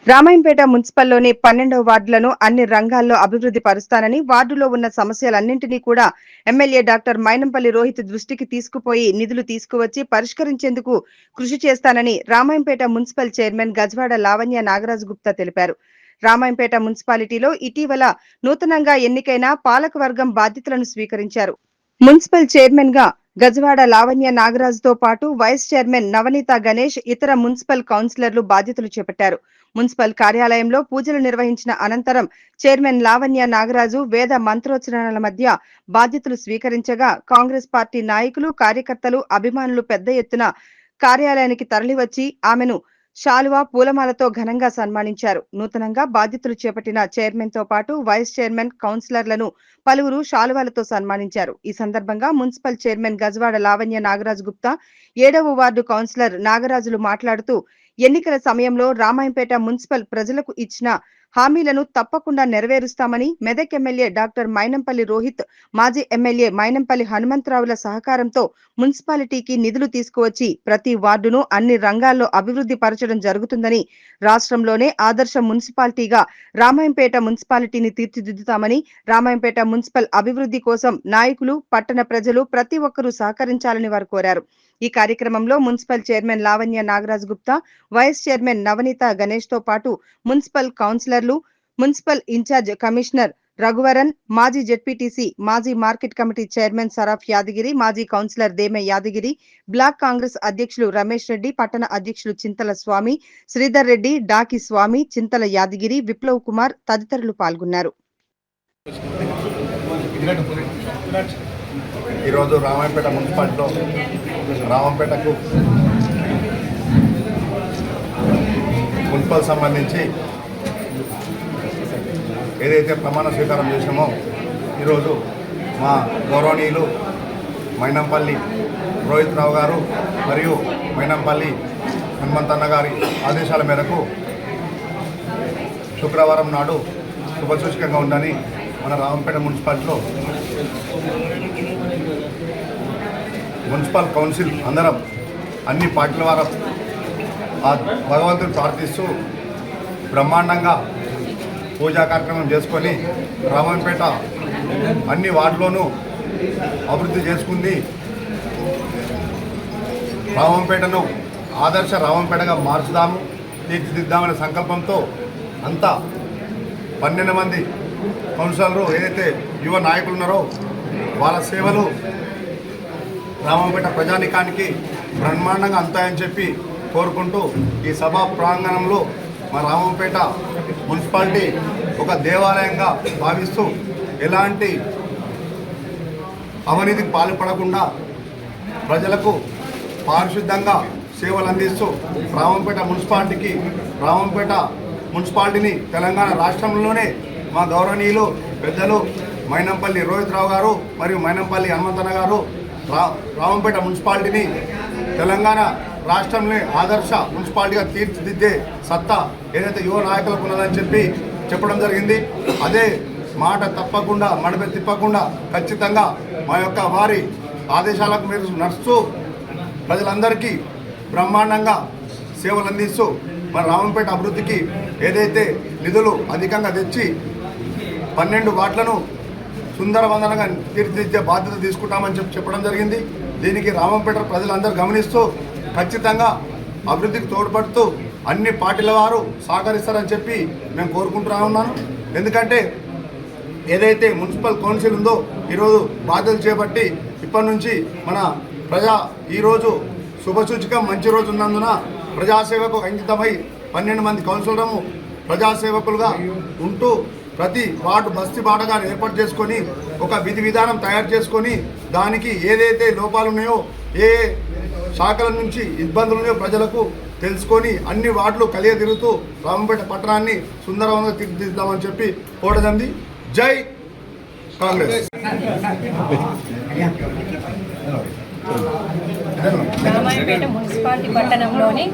రామాయంపేట మున్సిపల్లోని 12వ వార్డులను అన్ని రంగాల్లో అభివృద్ధి పరుస్తానని, వార్డులో ఉన్న సమస్యలన్నింటినీ కూడా ఎమ్మెల్యే డాక్టర్ మైనంపల్లి రోహిత్ దృష్టికి తీసుకుపోయి నిధులు తీసుకువచ్చి పరిష్కరించేందుకు కృషి చేస్తానని రామాయంపేట మున్సిపల్ చైర్మన్ గజ్వాడ లావణ్య నాగరాజు గుప్తా తెలిపారు. రామాయంపేట మున్సిపాలిటీలో ఇటీవల నూతనంగా ఎన్నికైన పాలకవర్గం బాధ్యతలను స్వీకరించారు. మున్సిపల్ చైర్మన్ గా గజవాడ లావణ్య నాగరాజుతో పాటు వైస్ చైర్మన్ నవనీత గణేష్, ఇతర మున్సిపల్ కౌన్సిలర్లు బాధ్యతలు చేపట్టారు. మున్సిపల్ కార్యాలయంలో పూజలు నిర్వహించిన అనంతరం చైర్మన్ లావణ్య నాగరాజు వేద మంత్రోచ్చరణల మధ్య బాధ్యతలు స్వీకరించగా కాంగ్రెస్ పార్టీ నాయకులు, కార్యకర్తలు, అభిమానులు పెద్ద ఎత్తున కార్యాలయానికి తరలివచ్చి ఆమెను శాలువా, పూలమాలతో ఘనంగా సన్మానించారు. నూతనంగా బాధ్యతలు చేపట్టిన చైర్మన్ తో పాటు వైస్ చైర్మన్, కౌన్సిలర్లను పలువురు శాలువాలతో సన్మానించారు. ఈ సందర్భంగా మున్సిపల్ చైర్మన్ గజవాడ లావణ్య నాగరాజు గుప్తా, 7వ వార్డు కౌన్సిలర్ నాగరాజులు మాట్లాడుతూ ఎన్నికల సమయంలో రామాయంపేట మున్సిపల్ ప్రజలకు ఇచ్చిన హామీలను తప్పకుండా నెరవేరుస్తామని, మెదక్ ఎమ్మెల్యే డాక్టర్ మైనంపల్లి రోహిత్, మాజీ ఎమ్మెల్యే మైనంపల్లి హనుమంతరావుల సహకారంతో మున్సిపాలిటీకి నిధులు తీసుకువచ్చి ప్రతి వార్డును అన్ని రంగాల్లో అభివృద్ధి పరచడం జరుగుతుందని, రాష్ట్రంలోనే ఆదర్శ మున్సిపాలిటీగా రామాయంపేట మున్సిపాలిటీని తీర్చిదిద్దుతామని, రామాయంపేట మున్సిపల్ అభివృద్ధి కోసం నాయకులు, పట్టణ ప్రజలు ప్రతి ఒక్కరూ సహకరించాలని వారు కోరారు. ఈ కార్యక్రమంలో municipal chairman Lavanya Nagaraju Gupta, vice chairman Navaneetha Ganesh తో పాటు మున్సిపల్ కౌన్సిలర్లు, మున్సిపల్ ఇన్ఛార్జ్ కమిషనర్ రఘువరన్, మాజీ జెడ్పీటీసీ, మాజీ market committee chairman Saraf Yadagiri, మాజీ కౌన్సిలర్ దేమె యాదగిరి, బ్లాక్ కాంగ్రెస్ అధ్యక్షులు రమేష్ రెడ్డి, పట్టణ అధ్యక్షులు చింతల స్వామి, శ్రీధర్ రెడ్డి, డాకి స్వామి, చింతల యాదగిరి, విప్లవ్ కుమార్ తదితరులు పాల్గొన్నారు. ఈరోజు రామాయంపేట మున్సిపాలిటీలో రామంపేటకు మున్సిపల్ సంబంధించి ఏదైతే ప్రమాణ స్వీకారం చేసినామో ఈరోజు మా గౌరవనీయులు మైనంపల్లి రోహిత్ రావు గారు మరియు మైనంపల్లి హనుమంతన్న గారి ఆదేశాల మేరకు శుక్రవారం నాడు శుభసూచకంగా ఉందని మన రామంపేట మున్సిపాలిటీలో మున్సిపల్ కౌన్సిల్ అందరం అన్ని పార్టీల వారు ఆ భగవంతుని ప్రార్థిస్తూ బ్రహ్మాండంగా పూజా కార్యక్రమం చేసుకొని రామంపేట అన్ని వార్డులోనూ అభివృద్ధి చేసుకుంది. రామంపేటను ఆదర్శ రామంపేటగా మార్చుదాము, తీర్చిదిద్దామనే సంకల్పంతో అంతా 12 మంది కౌన్సిలర్లు ఏదైతే యువ నాయకులు ఉన్నారో వాళ్ళ సేవలు రామంపేట ప్రజానికానికి బ్రహ్మాండంగా అంతాయని చెప్పి కోరుకుంటూ ఈ సభా ప్రాంగణంలో మా రామంపేట మున్సిపాలిటీ ఒక దేవాలయంగా భావిస్తూ ఎలాంటి అవినీతికి పాల్పడకుండా ప్రజలకు పారిశుద్ధంగా సేవలు అందిస్తూ రామంపేట మున్సిపాలిటీని తెలంగాణ రాష్ట్రంలోనే మా గౌరవనీయులు పెద్దలు మైనంపల్లి రోహిత్ రావు గారు మరియు మైనంపల్లి హనుమంతన్న గారు రామంపేట మున్సిపాలిటీని తెలంగాణ రాష్ట్రంలో ఆదర్శ మున్సిపాలిటీగా తీర్చిదిద్దే సత్తా ఏదైతే యువ నాయకులకు ఉన్నదని చెప్పడం జరిగింది. అదే మాట తప్పకుండా మడమ తిప్పకుండా ఖచ్చితంగా మా యొక్క వారి ఆదేశాలకు మీరు నడుస్తూ ప్రజలందరికీ బ్రహ్మాండంగా సేవలు అందిస్తూ మన రామంపేట అభివృద్ధికి ఏదైతే నిధులు అధికంగా తెచ్చి 12 వార్డులను సుందరవందనంగా తీర్చిదిద్దే బాధ్యత తీసుకుంటామని చెప్పడం జరిగింది. దీనికి రామంపేట ప్రజలందరూ గమనిస్తూ ఖచ్చితంగా అభివృద్ధికి తోడ్పడుతూ అన్ని పార్టీల వారు సహకరిస్తారని చెప్పి మేము కోరుకుంటూ ఉన్నాను. ఎందుకంటే ఏదైతే మున్సిపల్ కౌన్సిల్ ఉందో ఈరోజు బాధ్యతలు చేపట్టి ఇప్పటి నుంచి మన ఈరోజు శుభసూచకం మంచి రోజు ఉన్నందున ప్రజాసేవకు అంకితమై 12 మంది కౌన్సిలర్లు ప్రజాసేవకులుగా ఉంటూ ప్రతి వార్డు బస్తీ బాటగా ఏర్పాటు చేసుకొని ఒక విధి విధానం తయారు చేసుకొని దానికి ఏదైతే లోపాలు ఉన్నాయో ఏ శాఖల నుంచి ఇబ్బందులు ఉన్నాయో ప్రజలకు తెలుసుకొని అన్ని వార్డులు కలియ తిరుగుతూ రామంపేట పట్టణాన్ని సుందరవంగా తీర్చిదిద్దామని చెప్పి కోరదండి. జై కాంగ్రెస్. రామాయంపేట మున్సిపాలిటీ పట్టణంలోని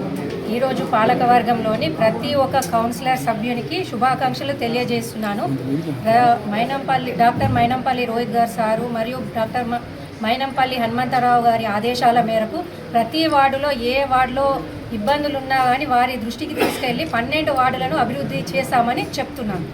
ఈరోజు పాలకవర్గంలోని ప్రతి ఒక్క కౌన్సిలర్ సభ్యునికి శుభాకాంక్షలు తెలియజేస్తున్నాను. డాక్టర్ మైనంపల్లి రోహిత్ గారు సారు మరియు డాక్టర్ మైనంపల్లి హనుమంతరావు గారి ఆదేశాల మేరకు ప్రతి వార్డులో ఏ వార్డులో ఇబ్బందులు ఉన్నా కానీ వారి దృష్టికి తీసుకెళ్లి 12 వార్డులను అభివృద్ధి చేశామని చెప్తున్నాను.